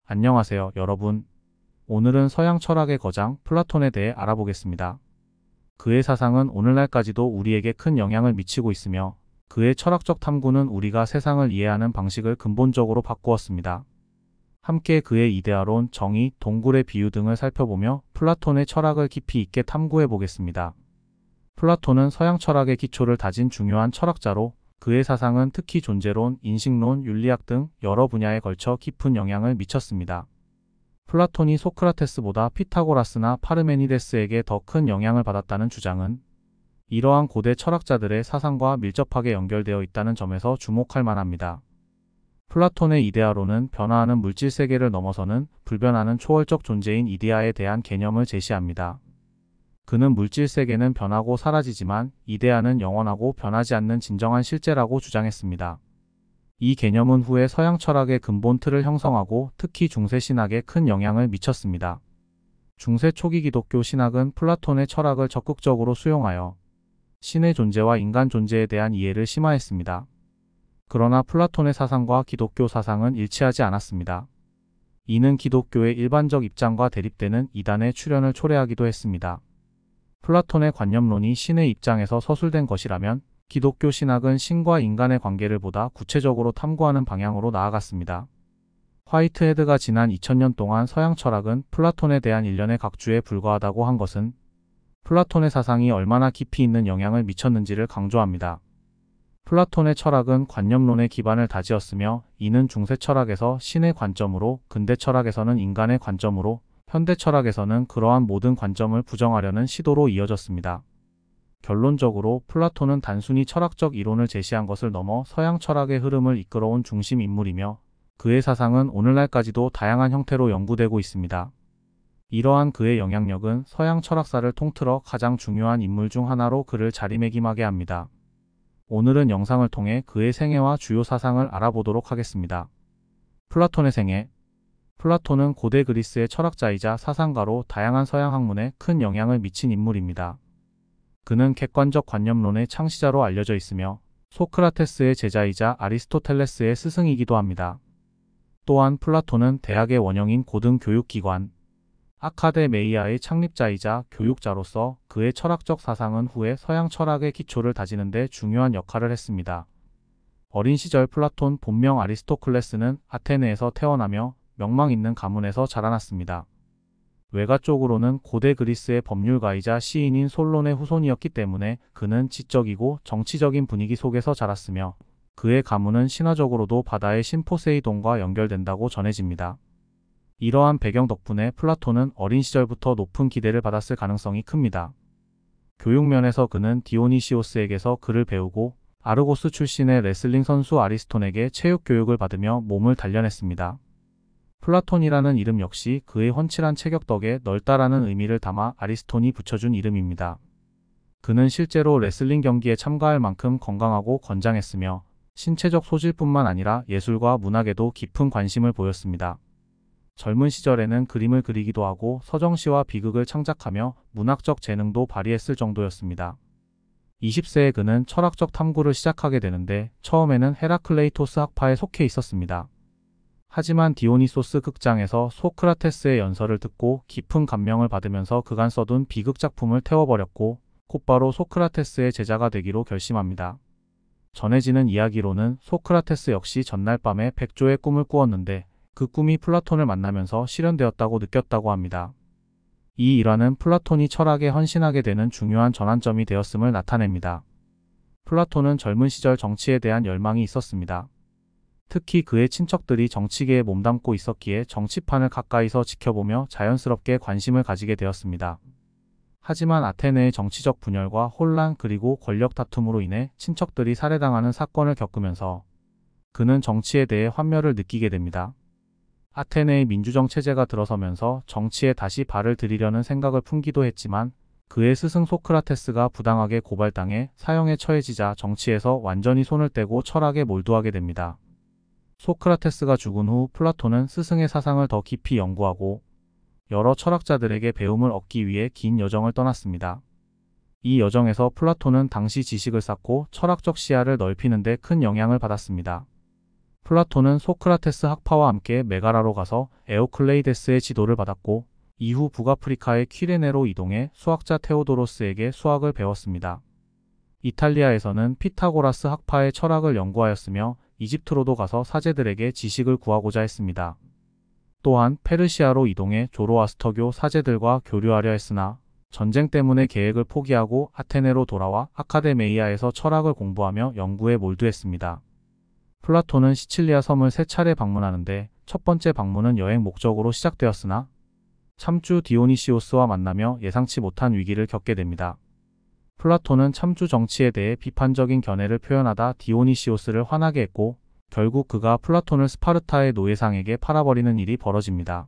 안녕하세요, 여러분. 오늘은 서양 철학의 거장 플라톤에 대해 알아보겠습니다. 그의 사상은 오늘날까지도 우리에게 큰 영향을 미치고 있으며 그의 철학적 탐구는 우리가 세상을 이해하는 방식을 근본적으로 바꾸었습니다. 함께 그의 이데아론, 정의, 동굴의 비유 등을 살펴보며 플라톤의 철학을 깊이 있게 탐구해 보겠습니다. 플라톤은 서양 철학의 기초를 다진 중요한 철학자로 그의 사상은 특히 존재론, 인식론, 윤리학 등 여러 분야에 걸쳐 깊은 영향을 미쳤습니다. 플라톤이 소크라테스보다 피타고라스나 파르메니데스에게 더 큰 영향을 받았다는 주장은 이러한 고대 철학자들의 사상과 밀접하게 연결되어 있다는 점에서 주목할 만합니다. 플라톤의 이데아론은 변화하는 물질 세계를 넘어서는 불변하는 초월적 존재인 이데아에 대한 개념을 제시합니다. 그는 물질 세계는 변하고 사라지지만 이데아는 영원하고 변하지 않는 진정한 실제라고 주장했습니다. 이 개념은 후에 서양 철학의 근본 틀을 형성하고 특히 중세 신학에 큰 영향을 미쳤습니다. 중세 초기 기독교 신학은 플라톤의 철학을 적극적으로 수용하여 신의 존재와 인간 존재에 대한 이해를 심화했습니다. 그러나 플라톤의 사상과 기독교 사상은 일치하지 않았습니다. 이는 기독교의 일반적 입장과 대립되는 이단의 출현을 초래하기도 했습니다. 플라톤의 관념론이 신의 입장에서 서술된 것이라면 기독교 신학은 신과 인간의 관계를 보다 구체적으로 탐구하는 방향으로 나아갔습니다. 화이트헤드가 지난 2000년 동안 서양 철학은 플라톤에 대한 일련의 각주에 불과하다고 한 것은 플라톤의 사상이 얼마나 깊이 있는 영향을 미쳤는지를 강조합니다. 플라톤의 철학은 관념론의 기반을 다지었으며 이는 중세 철학에서 신의 관점으로, 근대 철학에서는 인간의 관점으로, 현대 철학에서는 그러한 모든 관점을 부정하려는 시도로 이어졌습니다. 결론적으로 플라톤은 단순히 철학적 이론을 제시한 것을 넘어 서양 철학의 흐름을 이끌어온 중심 인물이며 그의 사상은 오늘날까지도 다양한 형태로 연구되고 있습니다. 이러한 그의 영향력은 서양 철학사를 통틀어 가장 중요한 인물 중 하나로 그를 자리매김하게 합니다. 오늘은 영상을 통해 그의 생애와 주요 사상을 알아보도록 하겠습니다. 플라톤의 생애. 플라톤은 고대 그리스의 철학자이자 사상가로 다양한 서양 학문에 큰 영향을 미친 인물입니다. 그는 객관적 관념론의 창시자로 알려져 있으며 소크라테스의 제자이자 아리스토텔레스의 스승이기도 합니다. 또한 플라톤은 대학의 원형인 고등교육기관 아카데메이아의 창립자이자 교육자로서 그의 철학적 사상은 후에 서양 철학의 기초를 다지는 데 중요한 역할을 했습니다. 어린 시절 플라톤 본명 아리스토클레스는 아테네에서 태어나며 명망 있는 가문에서 자라났습니다. 외가 쪽으로는 고대 그리스의 법률가이자 시인인 솔론의 후손이었기 때문에 그는 지적이고 정치적인 분위기 속에서 자랐으며 그의 가문은 신화적으로도 바다의 신 포세이돈과 연결된다고 전해집니다. 이러한 배경 덕분에 플라톤은 어린 시절부터 높은 기대를 받았을 가능성이 큽니다. 교육면에서 그는 디오니시오스에게서 글을 배우고 아르고스 출신의 레슬링 선수 아리스톤에게 체육 교육을 받으며 몸을 단련했습니다. 플라톤이라는 이름 역시 그의 훤칠한 체격 덕에 넓다라는 의미를 담아 아리스톤이 붙여준 이름입니다. 그는 실제로 레슬링 경기에 참가할 만큼 건강하고 건장했으며 신체적 소질뿐만 아니라 예술과 문학에도 깊은 관심을 보였습니다. 젊은 시절에는 그림을 그리기도 하고 서정시와 비극을 창작하며 문학적 재능도 발휘했을 정도였습니다. 20세에 그는 철학적 탐구를 시작하게 되는데 처음에는 헤라클레이토스 학파에 속해 있었습니다. 하지만 디오니소스 극장에서 소크라테스의 연설을 듣고 깊은 감명을 받으면서 그간 써둔 비극 작품을 태워버렸고 곧바로 소크라테스의 제자가 되기로 결심합니다. 전해지는 이야기로는 소크라테스 역시 전날 밤에 백조의 꿈을 꾸었는데 그 꿈이 플라톤을 만나면서 실현되었다고 느꼈다고 합니다. 이 일화는 플라톤이 철학에 헌신하게 되는 중요한 전환점이 되었음을 나타냅니다. 플라톤은 젊은 시절 정치에 대한 열망이 있었습니다. 특히 그의 친척들이 정치계에 몸담고 있었기에 정치판을 가까이서 지켜보며 자연스럽게 관심을 가지게 되었습니다. 하지만 아테네의 정치적 분열과 혼란 그리고 권력 다툼으로 인해 친척들이 살해당하는 사건을 겪으면서 그는 정치에 대해 환멸을 느끼게 됩니다. 아테네의 민주정 체제가 들어서면서 정치에 다시 발을 들이려는 생각을 품기도 했지만 그의 스승 소크라테스가 부당하게 고발당해 사형에 처해지자 정치에서 완전히 손을 떼고 철학에 몰두하게 됩니다. 소크라테스가 죽은 후 플라톤은 스승의 사상을 더 깊이 연구하고 여러 철학자들에게 배움을 얻기 위해 긴 여정을 떠났습니다. 이 여정에서 플라톤은 당시 지식을 쌓고 철학적 시야를 넓히는 데 큰 영향을 받았습니다. 플라톤은 소크라테스 학파와 함께 메가라로 가서 에오클레이데스의 지도를 받았고 이후 북아프리카의 퀴레네로 이동해 수학자 테오도로스에게 수학을 배웠습니다. 이탈리아에서는 피타고라스 학파의 철학을 연구하였으며 이집트로도 가서 사제들에게 지식을 구하고자 했습니다. 또한 페르시아로 이동해 조로아스터교 사제들과 교류하려 했으나 전쟁 때문에 계획을 포기하고 아테네로 돌아와 아카데메이아에서 철학을 공부하며 연구에 몰두했습니다. 플라톤은 시칠리아 섬을 3차례 방문하는데 첫 번째 방문은 여행 목적으로 시작되었으나 참주 디오니시오스와 만나며 예상치 못한 위기를 겪게 됩니다. 플라톤은 참주 정치에 대해 비판적인 견해를 표현하다 디오니시오스를 화나게 했고 결국 그가 플라톤을 스파르타의 노예상에게 팔아버리는 일이 벌어집니다.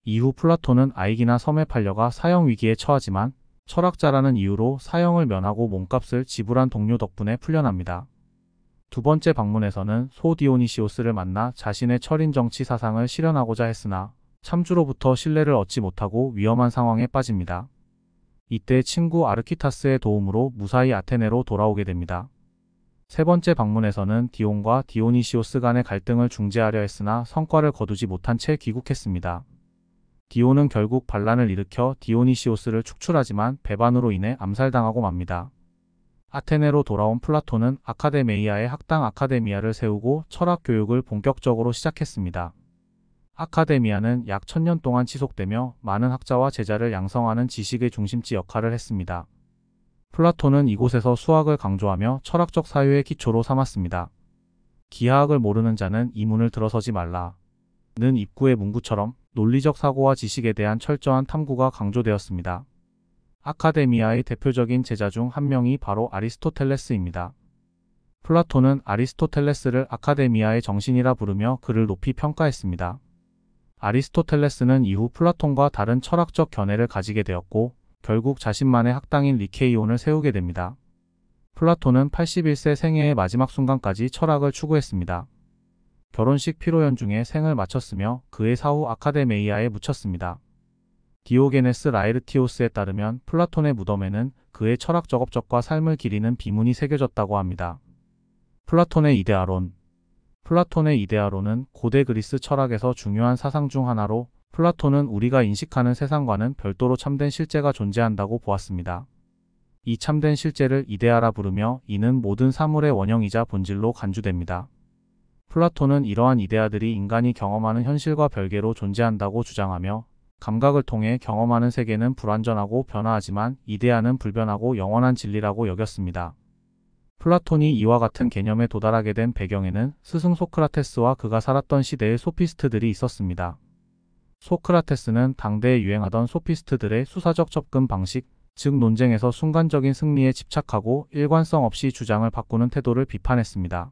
이후 플라톤은 아이기나 섬에 팔려가 사형 위기에 처하지만 철학자라는 이유로 사형을 면하고 몸값을 지불한 동료 덕분에 풀려납니다. 두 번째 방문에서는 소 디오니시오스를 만나 자신의 철인 정치 사상을 실현하고자 했으나 참주로부터 신뢰를 얻지 못하고 위험한 상황에 빠집니다. 이때 친구 아르키타스의 도움으로 무사히 아테네로 돌아오게 됩니다. 세 번째 방문에서는 디온과 디오니시오스 간의 갈등을 중재하려 했으나 성과를 거두지 못한 채 귀국했습니다. 디온은 결국 반란을 일으켜 디오니시오스를 축출하지만 배반으로 인해 암살당하고 맙니다. 아테네로 돌아온 플라톤은 아카데메이아의 학당 아카데미아를 세우고 철학 교육을 본격적으로 시작했습니다. 아카데미아는 약 1000년 동안 지속되며 많은 학자와 제자를 양성하는 지식의 중심지 역할을 했습니다. 플라톤은 이곳에서 수학을 강조하며 철학적 사유의 기초로 삼았습니다. 기하학을 모르는 자는 이 문을 들어서지 말라. 는 입구의 문구처럼 논리적 사고와 지식에 대한 철저한 탐구가 강조되었습니다. 아카데미아의 대표적인 제자 중 한 명이 바로 아리스토텔레스입니다. 플라톤은 아리스토텔레스를 아카데미아의 정신이라 부르며 그를 높이 평가했습니다. 아리스토텔레스는 이후 플라톤과 다른 철학적 견해를 가지게 되었고 결국 자신만의 학당인 리케이온을 세우게 됩니다. 플라톤은 81세 생애의 마지막 순간까지 철학을 추구했습니다. 결혼식 피로연 중에 생을 마쳤으며 그의 사후 아카데메이아에 묻혔습니다. 디오게네스 라에르티오스에 따르면 플라톤의 무덤에는 그의 철학적 업적과 삶을 기리는 비문이 새겨졌다고 합니다. 플라톤의 이데아론. 플라톤의 이데아론은 고대 그리스 철학에서 중요한 사상 중 하나로 플라톤은 우리가 인식하는 세상과는 별도로 참된 실제가 존재한다고 보았습니다. 이 참된 실제를 이데아라 부르며 이는 모든 사물의 원형이자 본질로 간주됩니다. 플라톤은 이러한 이데아들이 인간이 경험하는 현실과 별개로 존재한다고 주장하며 감각을 통해 경험하는 세계는 불완전하고 변화하지만 이데아는 불변하고 영원한 진리라고 여겼습니다. 플라톤이 이와 같은 개념에 도달하게 된 배경에는 스승 소크라테스와 그가 살았던 시대의 소피스트들이 있었습니다. 소크라테스는 당대에 유행하던 소피스트들의 수사적 접근 방식, 즉 논쟁에서 순간적인 승리에 집착하고 일관성 없이 주장을 바꾸는 태도를 비판했습니다.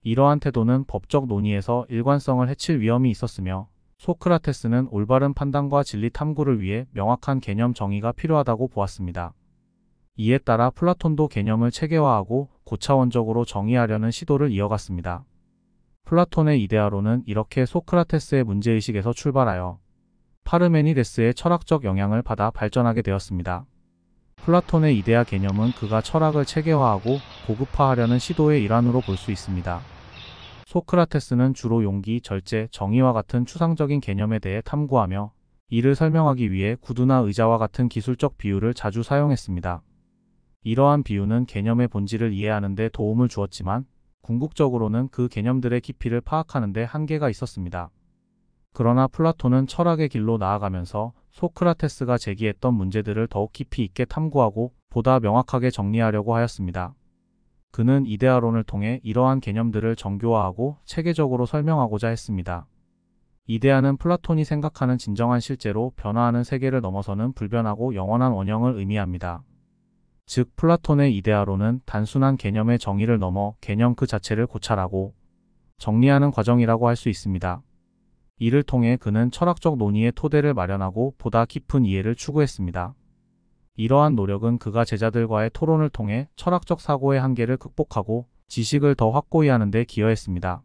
이러한 태도는 법적 논의에서 일관성을 해칠 위험이 있었으며 소크라테스는 올바른 판단과 진리 탐구를 위해 명확한 개념 정의가 필요하다고 보았습니다. 이에 따라 플라톤도 개념을 체계화하고 고차원적으로 정의하려는 시도를 이어갔습니다. 플라톤의 이데아론은 이렇게 소크라테스의 문제의식에서 출발하여 파르메니데스의 철학적 영향을 받아 발전하게 되었습니다. 플라톤의 이데아 개념은 그가 철학을 체계화하고 고급화하려는 시도의 일환으로 볼 수 있습니다. 소크라테스는 주로 용기, 절제, 정의와 같은 추상적인 개념에 대해 탐구하며 이를 설명하기 위해 구두나 의자와 같은 기술적 비유를 자주 사용했습니다. 이러한 비유는 개념의 본질을 이해하는 데 도움을 주었지만 궁극적으로는 그 개념들의 깊이를 파악하는 데 한계가 있었습니다. 그러나 플라톤은 철학의 길로 나아가면서 소크라테스가 제기했던 문제들을 더욱 깊이 있게 탐구하고 보다 명확하게 정리하려고 하였습니다. 그는 이데아론을 통해 이러한 개념들을 정교화하고 체계적으로 설명하고자 했습니다. 이데아는 플라톤이 생각하는 진정한 실제로 변화하는 세계를 넘어서는 불변하고 영원한 원형을 의미합니다. 즉 플라톤의 이데아론은 단순한 개념의 정의를 넘어 개념 그 자체를 고찰하고 정리하는 과정이라고 할 수 있습니다. 이를 통해 그는 철학적 논의의 토대를 마련하고 보다 깊은 이해를 추구했습니다. 이러한 노력은 그가 제자들과의 토론을 통해 철학적 사고의 한계를 극복하고 지식을 더 확고히 하는 데 기여했습니다.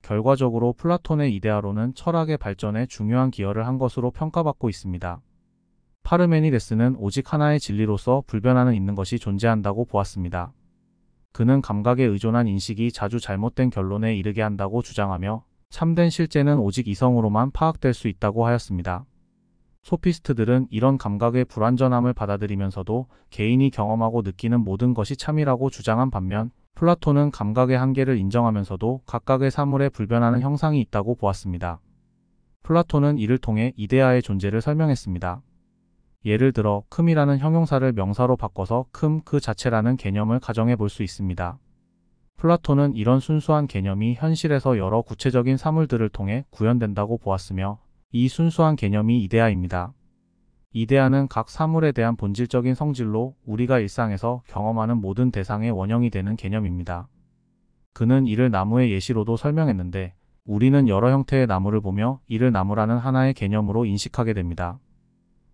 결과적으로 플라톤의 이데아론은 철학의 발전에 중요한 기여를 한 것으로 평가받고 있습니다. 파르메니데스는 오직 하나의 진리로서 불변하는 있는 것이 존재한다고 보았습니다. 그는 감각에 의존한 인식이 자주 잘못된 결론에 이르게 한다고 주장하며 참된 실제는 오직 이성으로만 파악될 수 있다고 하였습니다. 소피스트들은 이런 감각의 불완전함을 받아들이면서도 개인이 경험하고 느끼는 모든 것이 참이라고 주장한 반면 플라톤은 감각의 한계를 인정하면서도 각각의 사물에 불변하는 형상이 있다고 보았습니다. 플라톤은 이를 통해 이데아의 존재를 설명했습니다. 예를 들어 큼이라는 형용사를 명사로 바꿔서 큼 그 자체라는 개념을 가정해 볼 수 있습니다. 플라톤은 이런 순수한 개념이 현실에서 여러 구체적인 사물들을 통해 구현된다고 보았으며 이 순수한 개념이 이데아입니다. 이데아는 각 사물에 대한 본질적인 성질로 우리가 일상에서 경험하는 모든 대상의 원형이 되는 개념입니다. 그는 이를 나무의 예시로도 설명했는데 우리는 여러 형태의 나무를 보며 이를 나무라는 하나의 개념으로 인식하게 됩니다.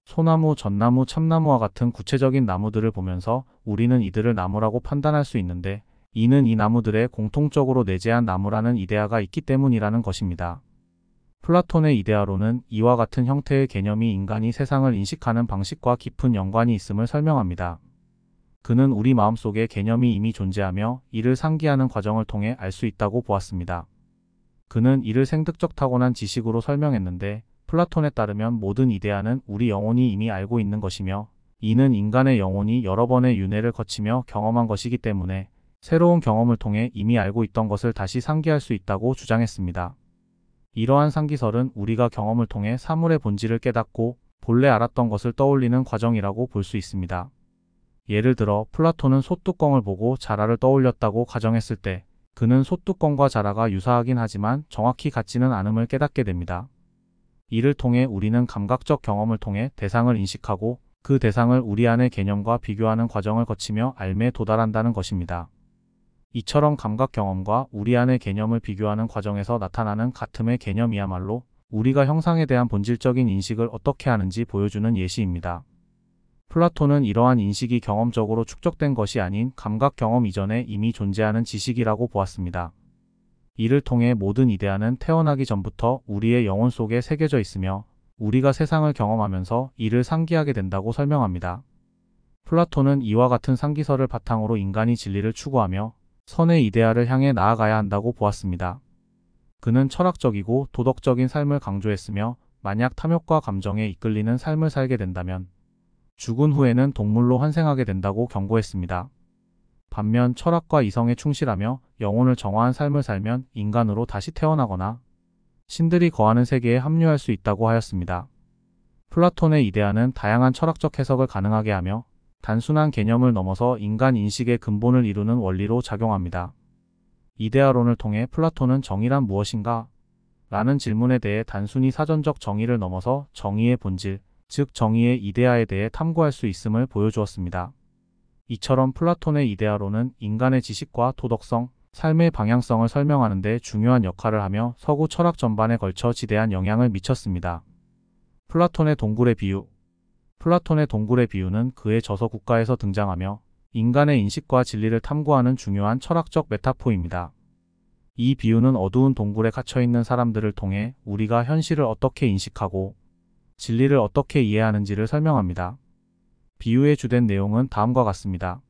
소나무, 전나무, 참나무와 같은 구체적인 나무들을 보면서 우리는 이들을 나무라고 판단할 수 있는데 이는 이 나무들에 공통적으로 내재한 나무라는 이데아가 있기 때문이라는 것입니다. 플라톤의 이데아로는 이와 같은 형태의 개념이 인간이 세상을 인식하는 방식과 깊은 연관이 있음을 설명합니다. 그는 우리 마음속에 개념이 이미 존재하며 이를 상기하는 과정을 통해 알 수 있다고 보았습니다. 그는 이를 생득적 타고난 지식으로 설명했는데 플라톤에 따르면 모든 이데아는 우리 영혼이 이미 알고 있는 것이며 이는 인간의 영혼이 여러 번의 윤회를 거치며 경험한 것이기 때문에 새로운 경험을 통해 이미 알고 있던 것을 다시 상기할 수 있다고 주장했습니다. 이러한 상기설은 우리가 경험을 통해 사물의 본질을 깨닫고 본래 알았던 것을 떠올리는 과정이라고 볼 수 있습니다. 예를 들어 플라톤은 솥뚜껑을 보고 자라를 떠올렸다고 가정했을 때 그는 솥뚜껑과 자라가 유사하긴 하지만 정확히 같지는 않음을 깨닫게 됩니다. 이를 통해 우리는 감각적 경험을 통해 대상을 인식하고 그 대상을 우리 안의 개념과 비교하는 과정을 거치며 알매에 도달한다는 것입니다. 이처럼 감각 경험과 우리 안의 개념을 비교하는 과정에서 나타나는 같음의 개념이야말로 우리가 형상에 대한 본질적인 인식을 어떻게 하는지 보여주는 예시입니다. 플라톤은 이러한 인식이 경험적으로 축적된 것이 아닌 감각 경험 이전에 이미 존재하는 지식이라고 보았습니다. 이를 통해 모든 이데아는 태어나기 전부터 우리의 영혼 속에 새겨져 있으며 우리가 세상을 경험하면서 이를 상기하게 된다고 설명합니다. 플라톤은 이와 같은 상기설을 바탕으로 인간이 진리를 추구하며 선의 이데아를 향해 나아가야 한다고 보았습니다. 그는 철학적이고 도덕적인 삶을 강조했으며 만약 탐욕과 감정에 이끌리는 삶을 살게 된다면 죽은 후에는 동물로 환생하게 된다고 경고했습니다. 반면 철학과 이성에 충실하며 영혼을 정화한 삶을 살면 인간으로 다시 태어나거나 신들이 거하는 세계에 합류할 수 있다고 하였습니다. 플라톤의 이데아는 다양한 철학적 해석을 가능하게 하며 단순한 개념을 넘어서 인간 인식의 근본을 이루는 원리로 작용합니다. 이데아론을 통해 플라톤은 정의란 무엇인가? 라는 질문에 대해 단순히 사전적 정의를 넘어서 정의의 본질, 즉 정의의 이데아에 대해 탐구할 수 있음을 보여주었습니다. 이처럼 플라톤의 이데아론은 인간의 지식과 도덕성, 삶의 방향성을 설명하는 데 중요한 역할을 하며 서구 철학 전반에 걸쳐 지대한 영향을 미쳤습니다. 플라톤의 동굴의 비유. 플라톤의 동굴의 비유는 그의 저서 국가에서 등장하며 인간의 인식과 진리를 탐구하는 중요한 철학적 메타포입니다. 이 비유는 어두운 동굴에 갇혀있는 사람들을 통해 우리가 현실을 어떻게 인식하고 진리를 어떻게 이해하는지를 설명합니다. 비유의 주된 내용은 다음과 같습니다.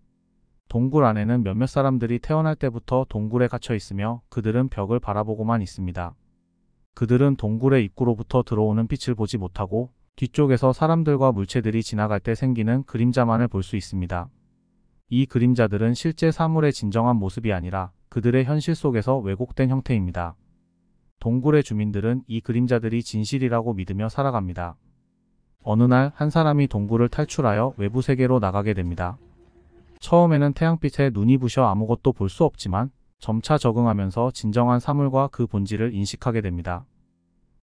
동굴 안에는 몇몇 사람들이 태어날 때부터 동굴에 갇혀 있으며 그들은 벽을 바라보고만 있습니다. 그들은 동굴의 입구로부터 들어오는 빛을 보지 못하고 뒤쪽에서 사람들과 물체들이 지나갈 때 생기는 그림자만을 볼 수 있습니다. 이 그림자들은 실제 사물의 진정한 모습이 아니라 그들의 현실 속에서 왜곡된 형태입니다. 동굴의 주민들은 이 그림자들이 진실이라고 믿으며 살아갑니다. 어느 날 한 사람이 동굴을 탈출하여 외부 세계로 나가게 됩니다. 처음에는 태양빛에 눈이 부셔 아무것도 볼 수 없지만 점차 적응하면서 진정한 사물과 그 본질을 인식하게 됩니다.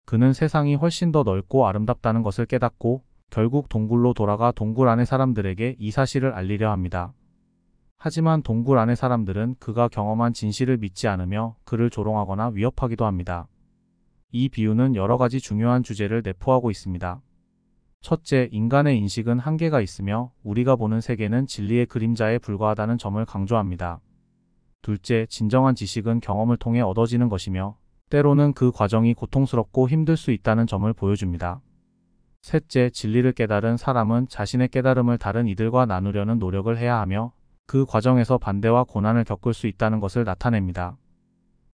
그는 세상이 훨씬 더 넓고 아름답다는 것을 깨닫고 결국 동굴로 돌아가 동굴 안의 사람들에게 이 사실을 알리려 합니다. 하지만 동굴 안의 사람들은 그가 경험한 진실을 믿지 않으며 그를 조롱하거나 위협하기도 합니다. 이 비유는 여러 가지 중요한 주제를 내포하고 있습니다. 첫째, 인간의 인식은 한계가 있으며 우리가 보는 세계는 진리의 그림자에 불과하다는 점을 강조합니다. 둘째, 진정한 지식은 경험을 통해 얻어지는 것이며 때로는 그 과정이 고통스럽고 힘들 수 있다는 점을 보여줍니다. 셋째, 진리를 깨달은 사람은 자신의 깨달음을 다른 이들과 나누려는 노력을 해야 하며 그 과정에서 반대와 고난을 겪을 수 있다는 것을 나타냅니다.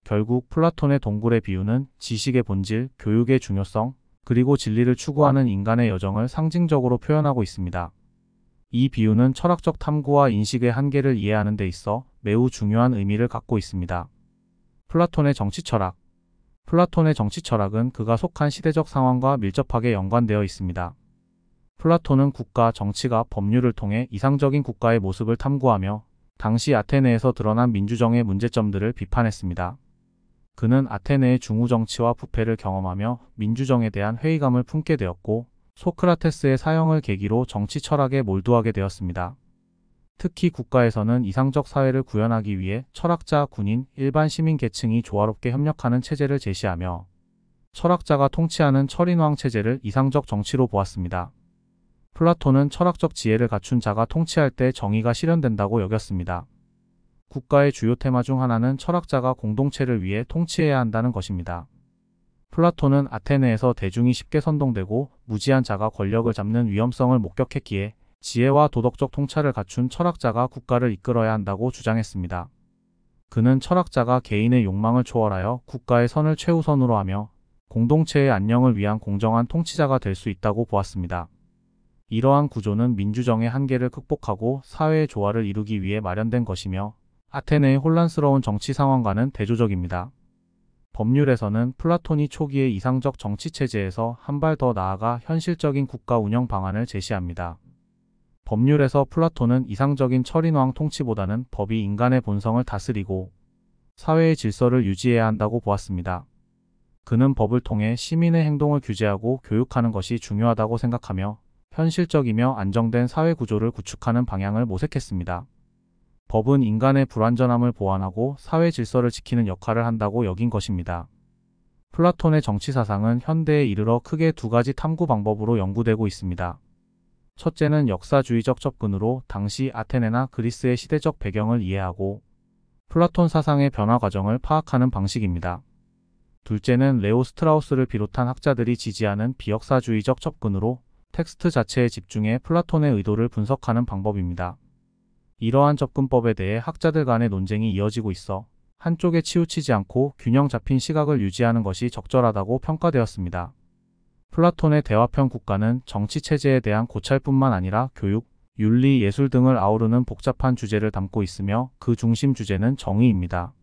결국 플라톤의 동굴의 비유는 지식의 본질, 교육의 중요성, 그리고 진리를 추구하는 인간의 여정을 상징적으로 표현하고 있습니다. 이 비유는 철학적 탐구와 인식의 한계를 이해하는 데 있어 매우 중요한 의미를 갖고 있습니다. 플라톤의 정치 철학. 플라톤의 정치 철학은 그가 속한 시대적 상황과 밀접하게 연관되어 있습니다. 플라톤은 국가, 정치가 법률을 통해 이상적인 국가의 모습을 탐구하며 당시 아테네에서 드러난 민주정의 문제점들을 비판했습니다. 그는 아테네의 중우정치와 부패를 경험하며 민주정에 대한 회의감을 품게 되었고, 소크라테스의 사형을 계기로 정치 철학에 몰두하게 되었습니다. 특히 국가에서는 이상적 사회를 구현하기 위해 철학자, 군인, 일반 시민 계층이 조화롭게 협력하는 체제를 제시하며 철학자가 통치하는 철인왕 체제를 이상적 정치로 보았습니다. 플라톤은 철학적 지혜를 갖춘 자가 통치할 때 정의가 실현된다고 여겼습니다. 국가의 주요 테마 중 하나는 철학자가 공동체를 위해 통치해야 한다는 것입니다. 플라톤은 아테네에서 대중이 쉽게 선동되고 무지한 자가 권력을 잡는 위험성을 목격했기에 지혜와 도덕적 통찰을 갖춘 철학자가 국가를 이끌어야 한다고 주장했습니다. 그는 철학자가 개인의 욕망을 초월하여 국가의 선을 최우선으로 하며 공동체의 안녕을 위한 공정한 통치자가 될 수 있다고 보았습니다. 이러한 구조는 민주정의 한계를 극복하고 사회의 조화를 이루기 위해 마련된 것이며 아테네의 혼란스러운 정치 상황과는 대조적입니다. 법률에서는 플라톤이 초기의 이상적 정치체제에서 한 발 더 나아가 현실적인 국가 운영 방안을 제시합니다. 법률에서 플라톤은 이상적인 철인왕 통치보다는 법이 인간의 본성을 다스리고 사회의 질서를 유지해야 한다고 보았습니다. 그는 법을 통해 시민의 행동을 규제하고 교육하는 것이 중요하다고 생각하며 현실적이며 안정된 사회 구조를 구축하는 방향을 모색했습니다. 법은 인간의 불완전함을 보완하고 사회 질서를 지키는 역할을 한다고 여긴 것입니다. 플라톤의 정치 사상은 현대에 이르러 크게 두 가지 탐구 방법으로 연구되고 있습니다. 첫째는 역사주의적 접근으로 당시 아테네나 그리스의 시대적 배경을 이해하고 플라톤 사상의 변화 과정을 파악하는 방식입니다. 둘째는 레오 스트라우스를 비롯한 학자들이 지지하는 비역사주의적 접근으로 텍스트 자체에 집중해 플라톤의 의도를 분석하는 방법입니다. 이러한 접근법에 대해 학자들 간의 논쟁이 이어지고 있어 한쪽에 치우치지 않고 균형 잡힌 시각을 유지하는 것이 적절하다고 평가되었습니다. 플라톤의 대화편 국가는 정치체제에 대한 고찰뿐만 아니라 교육, 윤리, 예술 등을 아우르는 복잡한 주제를 담고 있으며 그 중심 주제는 정의입니다.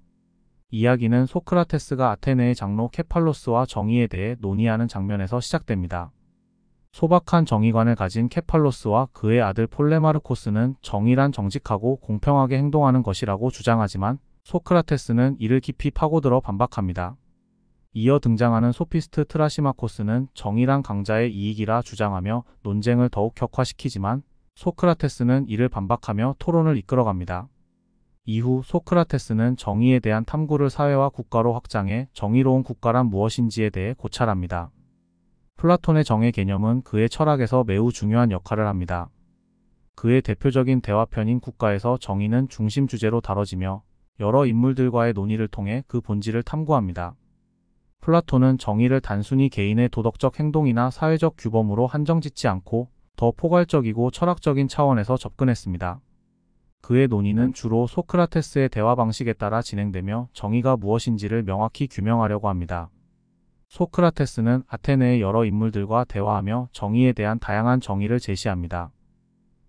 이야기는 소크라테스가 아테네의 장로 케팔로스와 정의에 대해 논의하는 장면에서 시작됩니다. 소박한 정의관을 가진 케팔로스와 그의 아들 폴레마르코스는 정의란 정직하고 공평하게 행동하는 것이라고 주장하지만 소크라테스는 이를 깊이 파고들어 반박합니다. 이어 등장하는 소피스트 트라시마코스는 정의란 강자의 이익이라 주장하며 논쟁을 더욱 격화시키지만 소크라테스는 이를 반박하며 토론을 이끌어갑니다. 이후 소크라테스는 정의에 대한 탐구를 사회와 국가로 확장해 정의로운 국가란 무엇인지에 대해 고찰합니다. 플라톤의 정의 개념은 그의 철학에서 매우 중요한 역할을 합니다. 그의 대표적인 대화편인 국가에서 정의는 중심 주제로 다뤄지며 여러 인물들과의 논의를 통해 그 본질을 탐구합니다. 플라톤은 정의를 단순히 개인의 도덕적 행동이나 사회적 규범으로 한정짓지 않고 더 포괄적이고 철학적인 차원에서 접근했습니다. 그의 논의는 주로 소크라테스의 대화 방식에 따라 진행되며 정의가 무엇인지를 명확히 규명하려고 합니다. 소크라테스는 아테네의 여러 인물들과 대화하며 정의에 대한 다양한 정의를 제시합니다.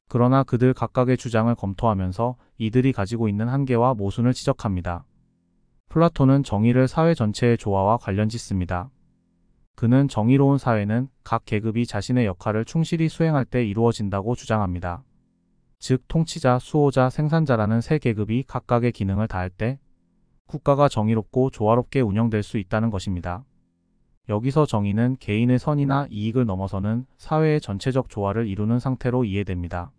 그러나 그들 각각의 주장을 검토하면서 이들이 가지고 있는 한계와 모순을 지적합니다. 플라톤은 정의를 사회 전체의 조화와 관련짓습니다. 그는 정의로운 사회는 각 계급이 자신의 역할을 충실히 수행할 때 이루어진다고 주장합니다. 즉 통치자, 수호자, 생산자라는 세 계급이 각각의 기능을 다할 때 국가가 정의롭고 조화롭게 운영될 수 있다는 것입니다. 여기서 정의는 개인의 선이나 이익을 넘어서는 사회의 전체적 조화를 이루는 상태로 이해됩니다.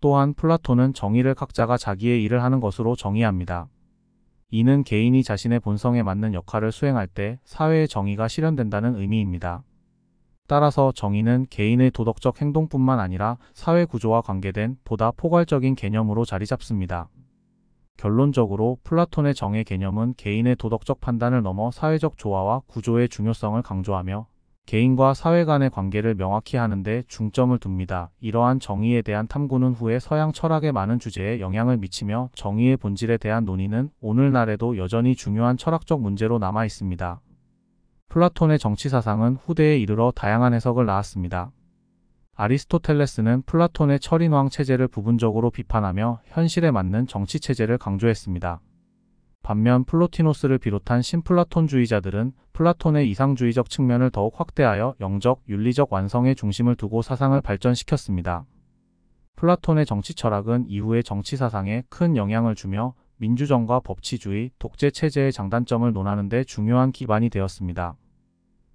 또한 플라톤은 정의를 각자가 자기의 일을 하는 것으로 정의합니다. 이는 개인이 자신의 본성에 맞는 역할을 수행할 때 사회의 정의가 실현된다는 의미입니다. 따라서 정의는 개인의 도덕적 행동뿐만 아니라 사회 구조와 관계된 보다 포괄적인 개념으로 자리 잡습니다. 결론적으로 플라톤의 정의 개념은 개인의 도덕적 판단을 넘어 사회적 조화와 구조의 중요성을 강조하며 개인과 사회 간의 관계를 명확히 하는 데 중점을 둡니다. 이러한 정의에 대한 탐구는 후에 서양 철학의 많은 주제에 영향을 미치며 정의의 본질에 대한 논의는 오늘날에도 여전히 중요한 철학적 문제로 남아 있습니다. 플라톤의 정치 사상은 후대에 이르러 다양한 해석을 낳았습니다. 아리스토텔레스는 플라톤의 철인왕 체제를 부분적으로 비판하며 현실에 맞는 정치 체제를 강조했습니다. 반면 플로티노스를 비롯한 신플라톤주의자들은 플라톤의 이상주의적 측면을 더욱 확대하여 영적, 윤리적 완성에 중심을 두고 사상을 발전시켰습니다. 플라톤의 정치 철학은 이후의 정치 사상에 큰 영향을 주며 민주정과 법치주의, 독재 체제의 장단점을 논하는 데 중요한 기반이 되었습니다.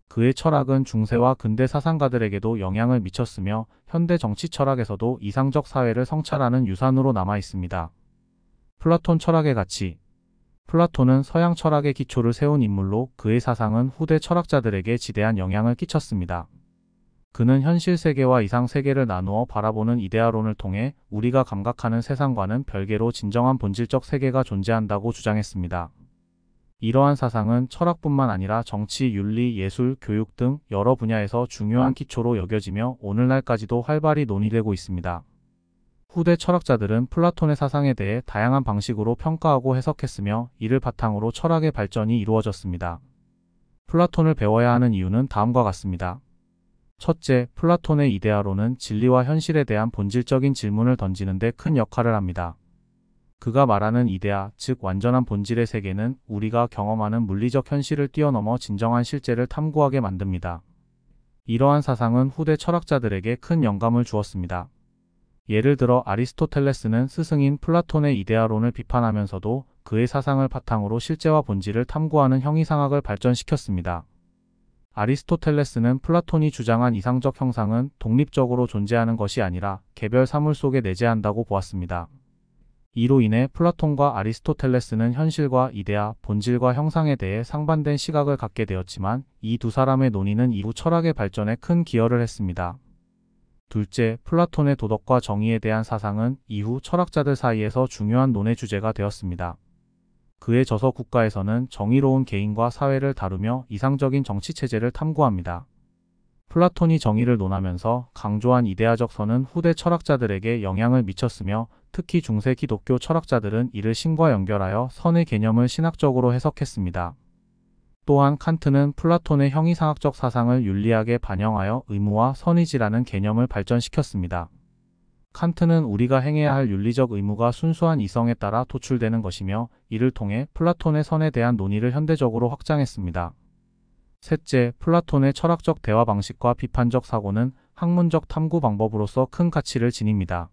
그의 철학은 중세와 근대 사상가들에게도 영향을 미쳤으며 현대 정치 철학에서도 이상적 사회를 성찰하는 유산으로 남아 있습니다. 플라톤 철학의 가치. 플라톤은 서양 철학의 기초를 세운 인물로 그의 사상은 후대 철학자들에게 지대한 영향을 끼쳤습니다. 그는 현실 세계와 이상 세계를 나누어 바라보는 이데아론을 통해 우리가 감각하는 세상과는 별개로 진정한 본질적 세계가 존재한다고 주장했습니다. 이러한 사상은 철학뿐만 아니라 정치, 윤리, 예술, 교육 등 여러 분야에서 중요한 기초로 여겨지며 오늘날까지도 활발히 논의되고 있습니다. 후대 철학자들은 플라톤의 사상에 대해 다양한 방식으로 평가하고 해석했으며 이를 바탕으로 철학의 발전이 이루어졌습니다. 플라톤을 배워야 하는 이유는 다음과 같습니다. 첫째, 플라톤의 이데아론은 진리와 현실에 대한 본질적인 질문을 던지는 데 큰 역할을 합니다. 그가 말하는 이데아, 즉 완전한 본질의 세계는 우리가 경험하는 물리적 현실을 뛰어넘어 진정한 실제를 탐구하게 만듭니다. 이러한 사상은 후대 철학자들에게 큰 영감을 주었습니다. 예를 들어 아리스토텔레스는 스승인 플라톤의 이데아론을 비판하면서도 그의 사상을 바탕으로 실제와 본질을 탐구하는 형이상학을 발전시켰습니다. 아리스토텔레스는 플라톤이 주장한 이상적 형상은 독립적으로 존재하는 것이 아니라 개별 사물 속에 내재한다고 보았습니다. 이로 인해 플라톤과 아리스토텔레스는 현실과 이데아, 본질과 형상에 대해 상반된 시각을 갖게 되었지만 이 두 사람의 논의는 이후 철학의 발전에 큰 기여를 했습니다. 둘째, 플라톤의 도덕과 정의에 대한 사상은 이후 철학자들 사이에서 중요한 논의 주제가 되었습니다. 그의 저서 국가에서는 정의로운 개인과 사회를 다루며 이상적인 정치 체제를 탐구합니다. 플라톤이 정의를 논하면서 강조한 이데아적 선은 후대 철학자들에게 영향을 미쳤으며 특히 중세 기독교 철학자들은 이를 신과 연결하여 선의 개념을 신학적으로 해석했습니다. 또한 칸트는 플라톤의 형이상학적 사상을 윤리학에 반영하여 의무와 선의지라는 개념을 발전시켰습니다. 칸트는 우리가 행해야 할 윤리적 의무가 순수한 이성에 따라 도출되는 것이며 이를 통해 플라톤의 선에 대한 논의를 현대적으로 확장했습니다. 셋째, 플라톤의 철학적 대화 방식과 비판적 사고는 학문적 탐구 방법으로서 큰 가치를 지닙니다.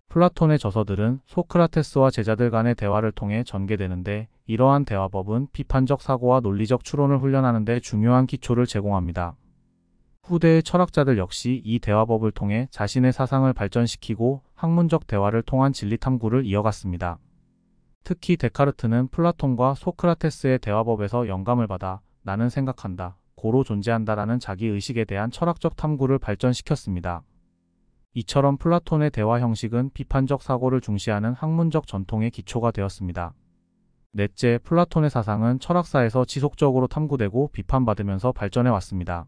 플라톤의 저서들은 소크라테스와 제자들 간의 대화를 통해 전개되는데 이러한 대화법은 비판적 사고와 논리적 추론을 훈련하는 데 중요한 기초를 제공합니다. 후대의 철학자들 역시 이 대화법을 통해 자신의 사상을 발전시키고 학문적 대화를 통한 진리 탐구를 이어갔습니다. 특히 데카르트는 플라톤과 소크라테스의 대화법에서 영감을 받아 나는 생각한다, 고로 존재한다라는 자기의식에 대한 철학적 탐구를 발전시켰습니다. 이처럼 플라톤의 대화 형식은 비판적 사고를 중시하는 학문적 전통의 기초가 되었습니다. 넷째, 플라톤의 사상은 철학사에서 지속적으로 탐구되고 비판받으면서 발전해 왔습니다.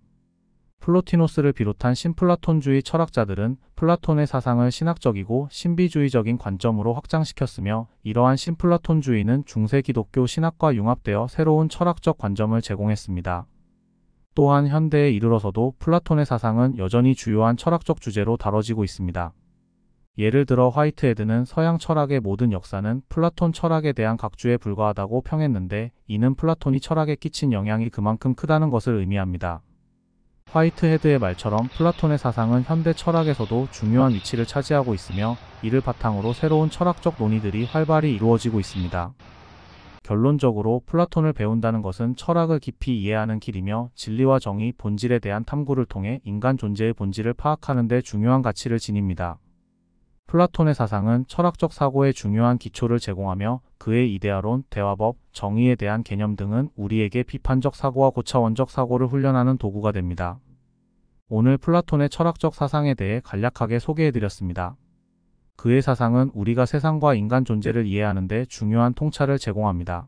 플로티노스를 비롯한 신플라톤주의 철학자들은 플라톤의 사상을 신학적이고 신비주의적인 관점으로 확장시켰으며 이러한 신플라톤주의는 중세 기독교 신학과 융합되어 새로운 철학적 관점을 제공했습니다. 또한 현대에 이르러서도 플라톤의 사상은 여전히 주요한 철학적 주제로 다뤄지고 있습니다. 예를 들어 화이트헤드는 서양 철학의 모든 역사는 플라톤 철학에 대한 각주에 불과하다고 평했는데 이는 플라톤이 철학에 끼친 영향이 그만큼 크다는 것을 의미합니다. 화이트헤드의 말처럼 플라톤의 사상은 현대 철학에서도 중요한 위치를 차지하고 있으며 이를 바탕으로 새로운 철학적 논의들이 활발히 이루어지고 있습니다. 결론적으로 플라톤을 배운다는 것은 철학을 깊이 이해하는 길이며 진리와 정의, 본질에 대한 탐구를 통해 인간 존재의 본질을 파악하는 데 중요한 가치를 지닙니다. 플라톤의 사상은 철학적 사고에 중요한 기초를 제공하며 그의 이데아론, 대화법, 정의에 대한 개념 등은 우리에게 비판적 사고와 고차원적 사고를 훈련하는 도구가 됩니다. 오늘 플라톤의 철학적 사상에 대해 간략하게 소개해드렸습니다. 그의 사상은 우리가 세상과 인간 존재를 이해하는 데 중요한 통찰을 제공합니다.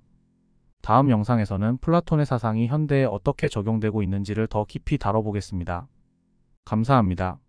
다음 영상에서는 플라톤의 사상이 현대에 어떻게 적용되고 있는지를 더 깊이 다뤄보겠습니다. 감사합니다.